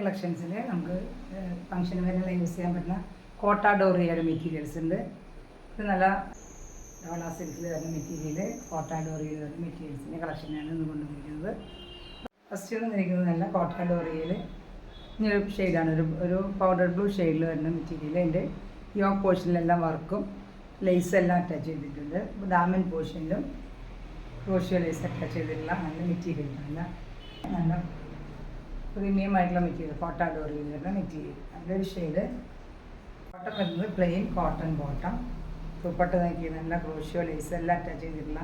കളക്ഷൻസിൽ നമുക്ക് function വെയറിനെല്ലാം use ചെയ്യാൻ പറ്റുന്ന കോട്ട ഡോറിയയുടെ മെറ്റീരിയൽസ് ഉണ്ട്. ഇത് നല്ല ഡോള സിൽക്കിൽ വരുന്ന മെറ്റീരിയൽ, കോട്ട ഡോറിയയിൽ വരുന്ന മെറ്റീരിയൽസിൻ്റെ കളക്ഷനാണ് ഇന്ന് കൊണ്ടുവന്നിരിക്കുന്നത്. ഫസ്റ്റ് വന്നിരിക്കുന്നത് നല്ല കോട്ട ഡോറിയയിൽ ഇങ്ങനൊരു ഷെയ്ഡാണ്, ഒരു പൗഡർ ബ്ലൂ ഷെയ്ഡിൽ വരുന്ന മെറ്റീരിയൽ. അതിൻ്റെ യോക്ക് പോർഷനിലെല്ലാം വർക്കും ലേസ് എല്ലാം അറ്റാച്ച് ചെയ്തിട്ടുണ്ട്. ഡാമൻ പോർഷനിലും ക്രോഷ്യോ ലേസ് അറ്റാച്ച് ചെയ്തിട്ടുള്ള നല്ല മെറ്റീരിയൽ, നല്ല പ്രീമിയം ആയിട്ടുള്ള മെറ്റീരിയൽ, കോട്ട ഡോറിയിൽ വരുന്ന മെറ്റീരിയൽ. നല്ലൊരു ഷെയ്ഡ്. ബോട്ടം വരുന്നത് പ്ലെയിൻ കോട്ടൺ ബോട്ടം. ദുപ്പട്ട നോക്കി നല്ല ക്രോഷ്യോ ലേസ് എല്ലാം അറ്റാച്ച് ചെയ്തിട്ടുള്ള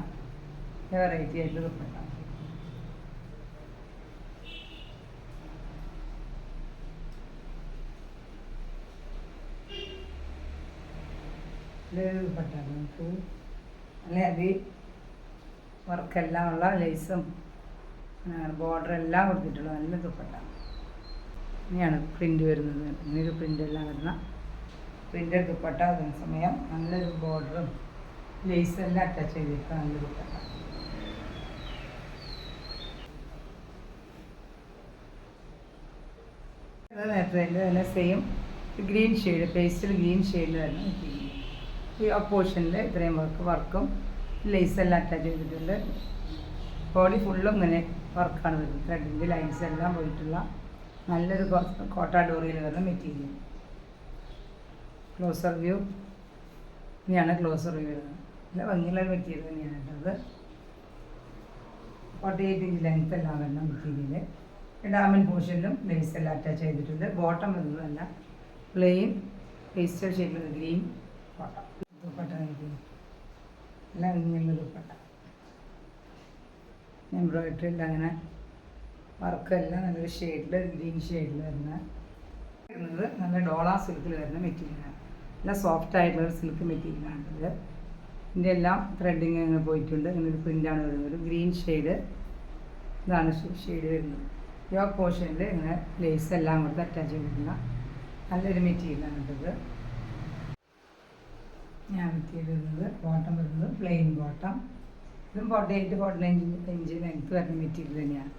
വെറൈറ്റി ആയിട്ടുള്ള ദുപ്പട്ട. ദുപ്പട്ട നമുക്ക് നല്ല ഹെവി വർക്കെല്ലാം ഉള്ള ലേസും ബോർഡർ എല്ലാം കൊടുത്തിട്ടുള്ള നല്ല ദുപ്പട്ട. ഇങ്ങനെയാണ് പ്രിൻ്റ് വരുന്നത്. ഇങ്ങനൊരു പ്രിൻ്റെല്ലാം വരുന്ന പ്രിൻ്റഡ് ദുപ്പട്ട. അതേസമയം നല്ലൊരു ബോർഡറും ലേസ് എല്ലാം അറ്റാച്ച് ചെയ്തിട്ടുള്ള നല്ല ദുപ്പട്ട. നേരത്തെ തന്നെ same green shade, pastel green ഷെയ്ഡിൽ വരുന്ന ഈ പോർഷനിൽ ഇത്രയും വർക്കും ലേസ് എല്ലാം അറ്റാച്ച് ചെയ്തിട്ടുണ്ട്. ബോഡി ഫുള്ളും ഇങ്ങനെ വർക്കാണ് വരുന്നത്. ത്രെഡിൻ്റെ ലൈൻസ് എല്ലാം പോയിട്ടുള്ള നല്ലൊരു കോട്ട ഡോറിയിൽ വരുന്ന മെറ്റീരിയൽ. ക്ലോസർ വ്യൂ, ഇനിയാണ് ക്ലോസർ വ്യൂ വരുന്നത്. നല്ല ഭംഗിയുള്ളൊരു മെറ്റീരിയൽ തന്നെയാണ് കേട്ടത്. 48 ഇഞ്ച് ലെങ്ത് എല്ലാം വരുന്ന മെറ്റീരിയൽ. ഡാമൻ പോർഷനിലും ലേസ് എല്ലാം അറ്റാച്ച് ചെയ്തിട്ടുണ്ട്. ബോട്ടം വരുന്നത് നല്ല പ്ലെയിൻ പേസ്റ്റൽ ഷെയ്ഡിൽ ഗ്രീൻ ബോട്ടം. ദുപ്പട്ട നല്ല ഭംഗിയുള്ള ദുപ്പട്ട. എംബ്രോയിഡറി എല്ലാം അങ്ങനെ വർക്കെല്ലാം നല്ലൊരു ഷെയ്ഡിൽ ഗ്രീൻ ഷെയ്ഡിൽ വരുന്നത് നല്ല ഡോള സിൽക്കിൽ വരുന്ന മെറ്റീരിയലാണ്. നല്ല സോഫ്റ്റ് ആയിട്ടുള്ള സിൽക്ക് മെറ്റീരിയലാണ് ഇത്. ഇതിൻ്റെ എല്ലാം ത്രെഡിങ് അങ്ങനെ പോയിട്ടുണ്ട്. ഇങ്ങനെ ഒരു പ്രിൻ്റാണ് വരുന്നത്. ഒരു ഗ്രീൻ ഷെയ്ഡ്, ഇതാണ് ഷെയ്ഡ് വരുന്നത്. യോക്ക് പോർഷനിൽ ഇങ്ങനെ ലേസ് എല്ലാം കൊടുത്ത് അറ്റാച്ച് ചെയ്തിട്ടുള്ള നല്ലൊരു മെറ്റീരിയലാണ് ഇത്. ഞാൻ മെറ്റീരിയൽ വരുന്നത് ബോട്ടം വരുന്നത് പ്ലെയിൻ ബോട്ടം. ഇതും 48-49 ഇഞ്ച് ലെങ്ത്ത് വരുന്ന മെറ്റീരിയൽ തന്നെയാണ്.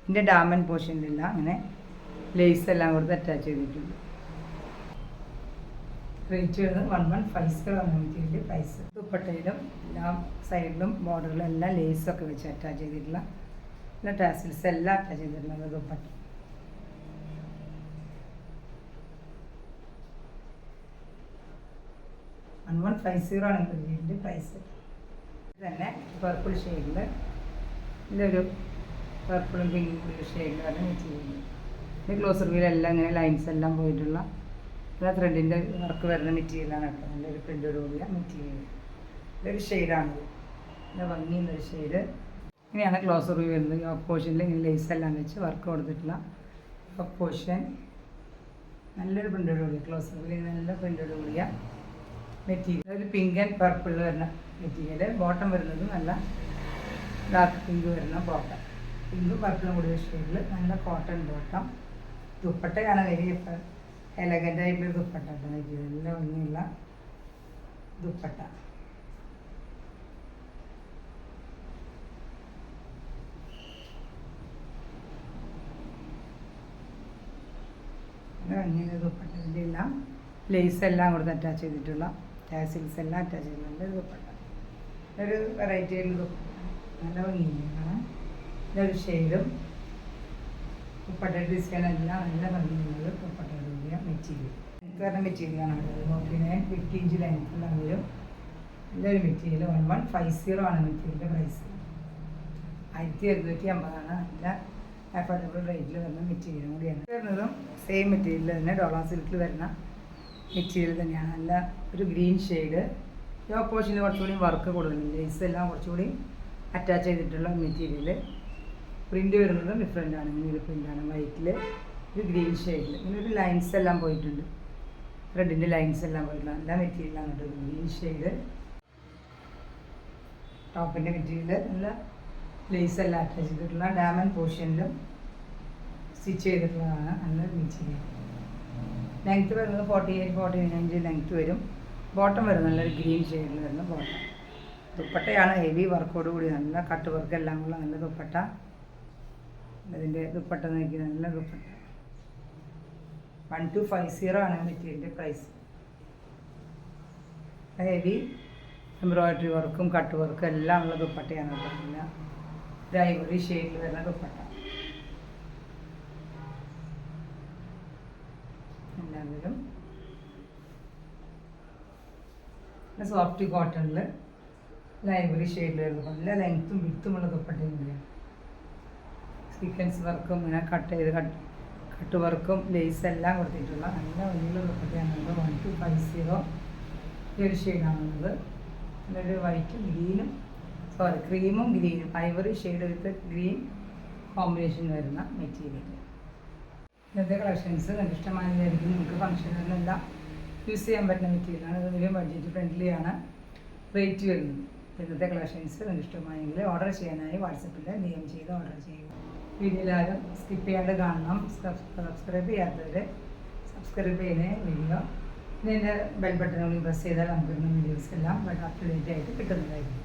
ഇതിൻ്റെ ഡാമൻ പോർഷനിലെല്ലാം അങ്ങനെ ലേസ് എല്ലാം കൊടുത്ത് അറ്റാച്ച് ചെയ്തിട്ടുണ്ട്. റേറ്റ് വരുന്നത് 1150 ആണ് മെറ്റീരിയൽ പ്രൈസ്. ദുപ്പട്ടയിലും എല്ലാ സൈഡിലും ബോർഡറിലും എല്ലാം ലേസൊക്കെ വെച്ച് അറ്റാച്ച് ചെയ്തിട്ടുള്ള എല്ലാ ടാസിൽസ് എല്ലാം അറ്റാച്ച് ചെയ്തിട്ടുള്ള ദുപ്പട്ട. ആണ് മെറ്റീരിയലിൻ്റെ പ്രൈസ്. തന്നെ പർപ്പിൾ ഷെയ്ഡിൽ ഇതിലൊരു പർപ്പിളും പിങ്കും കൂടി ഷെയ്ഡിൽ വരുന്ന മെറ്റീരിയൽ. ഇതിൻ്റെ ക്ലോസർ വീലെല്ലാം ഇങ്ങനെ ലൈൻസ് എല്ലാം പോയിട്ടുള്ള എല്ലാ ത്രെഡിൻ്റെ വർക്ക് വരുന്ന മെറ്റീരിയലാണ് കേട്ടോ. നല്ലൊരു പ്രിൻ്റോട് കൂടിയ മെറ്റീരിയൽ. ഇതൊരു ഷെയ്ഡാണിത്. നല്ല ഭംഗിയുള്ളൊരു ഷെയ്ഡ്. ഇങ്ങനെയാണ് ക്ലോസർ വ്യൂ വരുന്നത്. യോക്ക് പോർഷനിൽ ഇങ്ങനെ ലേസ് എല്ലാം വെച്ച് വർക്ക് കൊടുത്തിട്ടുള്ള യോക്ക് പോർഷൻ. നല്ലൊരു പ്രിൻ്റോട് കൂടിയ ക്ലോസർ വ്യൂ, നല്ല പ്രിൻ്റോട് കൂടിയ മെറ്റീരിയൽ. ഒരു പിങ്ക് ആൻഡ് പർപ്പിൾ വരുന്ന മെറ്റീരിയൽ. ബോട്ടം വരുന്നത് നല്ല ഡാർക്ക് പിങ്ക് വരുന്ന ബോട്ടം. പിങ്കും പർപ്പിളും കൂടിയ ഷെയ്ഡിൽ നല്ല കോട്ടൺ ബോട്ടം. ദുപ്പട്ടയാണ് വെരി എലഗൻ്റ് ആയിട്ടുള്ള ദുപ്പട്ട. നല്ല ഭംഗിയുള്ള ദുപ്പട്ട. നല്ല ഭംഗിയുള്ള ദുപ്പട്ട. ഇതിൻ്റെ എല്ലാം ലേസ് എല്ലാം കൊടുത്ത് അറ്റാച്ച് ചെയ്തിട്ടുള്ള ടാസിൽസ് എല്ലാം അറ്റാച്ച് ചെയ്തിട്ടുള്ള ദുപ്പട്ട. ഒരു വെറൈറ്റി ആയിട്ടുള്ള ദുപ്പട്ട. നല്ല ഭംഗിയാണ്. ഇതൊരു ഷെയ്ഡും ദുപ്പട്ട ഡിസൈൻ എല്ലാം നല്ല ഭംഗിയുള്ളത്. ദുപ്പട്ടയുടെ കൂടിയ മെറ്റീരിയൽ വരുന്ന മെറ്റീരിയലാണ്. 50 ഇഞ്ച് ലെങ്ത്തുള്ള വരും. നല്ലൊരു മെറ്റീരിയൽ. 1150 ആണ് മെറ്റീരിയലിൻ്റെ പ്രൈസ്. 1250 ആണ്. നല്ല അഫോർഡബിൾ റേറ്റിൽ വരുന്ന മെറ്റീരിയലും കൂടിയാണ്. വരുന്നതും സെയിം മെറ്റീരിയൽ തന്നെ ഡോള സിൽക്കിൽ വരുന്ന മെറ്റീരിയൽ തന്നെയാണ്. നല്ല ഒരു ഗ്രീൻ ഷെയ്ഡ്. യോക്ക് പോർഷനിൽ കുറച്ചുകൂടി വർക്ക് കൂടുതലുണ്ട്. ലേസ് എല്ലാം കുറച്ചുകൂടി അറ്റാച്ച് ചെയ്തിട്ടുള്ള മെറ്റീരിയൽ. പ്രിൻ്റ് വരുന്നതും ഡിഫറെൻ്റ് ആണ്. ഇങ്ങനെ ഒരു പ്രിൻ്റാണ് വൈറ്റിൽ ഒരു ഗ്രീൻ ഷെയ്ഡിൽ. ഇങ്ങനെ ഒരു ലൈൻസ് എല്ലാം പോയിട്ടുണ്ട്. ത്രെഡിൻ്റെ ലൈൻസ് എല്ലാം പോയിട്ടുള്ള നല്ല മെറ്റീരിയലാണ് കേട്ടോ. Green shade. ടോപ്പിൻ്റെ മെറ്റീരിയൽ നല്ല ലേസ് എല്ലാം അറ്റാച്ച് ചെയ്തിട്ടുള്ള ഡാമൻ പോർഷനിലും സ്റ്റിച്ച് ചെയ്തിട്ടുള്ളതാണ്. നല്ല മെറ്റീരിയൽ. ലെങ്ത്ത് വരുന്നത് 48-49 ഇഞ്ച് ലെങ്ത്ത് വരും. ബോട്ടം വരുന്നത് നല്ലൊരു ഗ്രീൻ ഷെയ്ഡിൽ വരുന്ന ബോട്ടം. ദുപ്പട്ടയാണ് ഹെവി വർക്കോട് കൂടി നല്ല കട്ട് വർക്ക് എല്ലാം ഉള്ള നല്ല ദുപ്പട്ട. ഇതിൻ്റെ ദുപ്പട്ട നോക്കി നല്ല ദുപ്പട്ട. 1250 ആണ് മെറ്റീരിയലിൻ്റെ പ്രൈസ്. ഹെവി എംബ്രോയിഡറി വർക്കും കട്ട് വർക്കും എല്ലാം ഉള്ള ദുപ്പട്ടയാണ്. പിന്നെ ഒരു ഐവറി ഷെയ്ഡിൽ വരുന്ന ദുപ്പട്ട. എല്ലാവരും സോഫ്റ്റ് കോട്ടണിൽ ഐവറി ഷെയ്ഡിൽ വരുന്നത് നല്ല ലെങ്ത്തും വിടുത്തുമുള്ള ദുപ്പട്ടയും സീക്വൻസ് വർക്കും ഇങ്ങനെ കട്ട് വർക്കും ലേസ് എല്ലാം കൊടുത്തിട്ടുള്ള നല്ല വലിയ ദുപ്പട്ടയാണുള്ളത്. 1250 ഈ ഒരു ഷെയ്ഡാണുള്ളത്. നല്ലൊരു വൈറ്റും ഗ്രീനും ക്രീമും ഗ്രീനും ഐവറി ഷെയ്ഡ് വിത്ത് ഗ്രീൻ കോമ്പിനേഷൻ വരുന്ന മെറ്റീരിയൽ. ഇന്നത്തെ കളക്ഷൻസ് നിങ്ങൾക്ക് ഇഷ്ടമായതായിരിക്കും. നിങ്ങൾക്ക് ഫംഗ്ഷനുകളിലെല്ലാം യൂസ് ചെയ്യാൻ പറ്റുന്ന മെറ്റീരിയലാണ്. ഇത് വലിയ ബഡ്ജറ്റ് ഫ്രണ്ട്ലിയാണ് റേറ്റ് വരുന്നത്. ഇന്നത്തെ കളക്ഷൻസ് നിങ്ങൾക്ക് ഇഷ്ടമായെങ്കിൽ ഓർഡർ ചെയ്യാനായി വാട്സപ്പിൽ DM ചെയ്ത് ഓർഡർ ചെയ്യുക. വീഡിയോ എല്ലാവരും സ്കിപ്പ് ചെയ്യാണ്ട് കാണണം. സബ്സ്ക്രൈബ് ചെയ്യാത്തവർ സബ്സ്ക്രൈബ് ചെയ്യുന്ന വീഡിയോ ഇതിൻ്റെ ബെൽ ബട്ടണുകളിൽ പ്രസ് ചെയ്താൽ നമുക്ക് വീഡിയോസ് എല്ലാം അപ് ടു ഡേറ്റ് ആയിട്ട് കിട്ടുന്നതായിരിക്കും.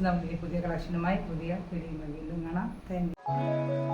നമുക്ക് പുതിയ കളക്ഷനുമായി പുതിയ വീഡിയോ വീണ്ടും കാണാം. Thank you.